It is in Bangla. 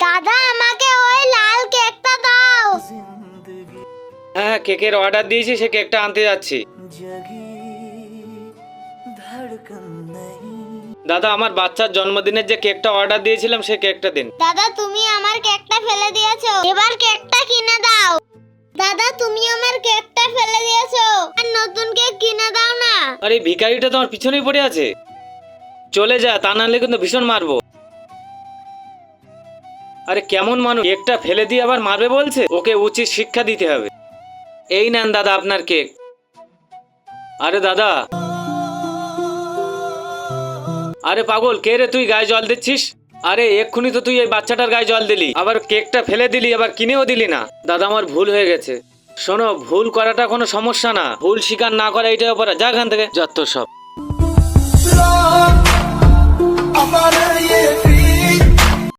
দাদা আমাকে ওই লাল কেকটা দাও। হ্যাঁ, কেকের অর্ডার দিয়েছি, সে কেকটা আনতে যাচ্ছি। দাদা, আমার বাচ্চার জন্মদিনের যে কেকটা অর্ডার দিয়েছিলাম সে কেকটা দিন। দাদা তুমি আমার কেকটা ফেলে দিয়েছো, এবার কেকটা কিনে দাও। দাদা তুমি আমার কেকটা ফেলে দিয়েছো, আর নতুন কেক কিনে দাও না। আরে এই ভিখারিটা তো আমার পিছনেই পড়ে আছে। চলে যা, তা নাহলে কিন্তু ভীষণ মারবো। আরে কেমন মানুষ, কেকটা ফেলে দিয়ে আবার মারবে বলছে? ওকে উচিত শিক্ষা দিতে হবে। এই নেন দাদা আপনার কেক। আরে দাদা, আরে পাগল, কে রে তুই গায়ে জল দিচ্ছিস? আরে এক্ষুনি তো তুই এই বাচ্চাটার গায়ে জল দিলি, আবার কেকটা ফেলে দিলি, আবার কিনেও দিলি না। দাদা আমার ভুল হয়ে গেছে। শোনো, ভুল করাটা কোনো সমস্যা না, ভুল স্বীকার না করা এইটাই অপরাধ। যা এখান থেকে, যত সব।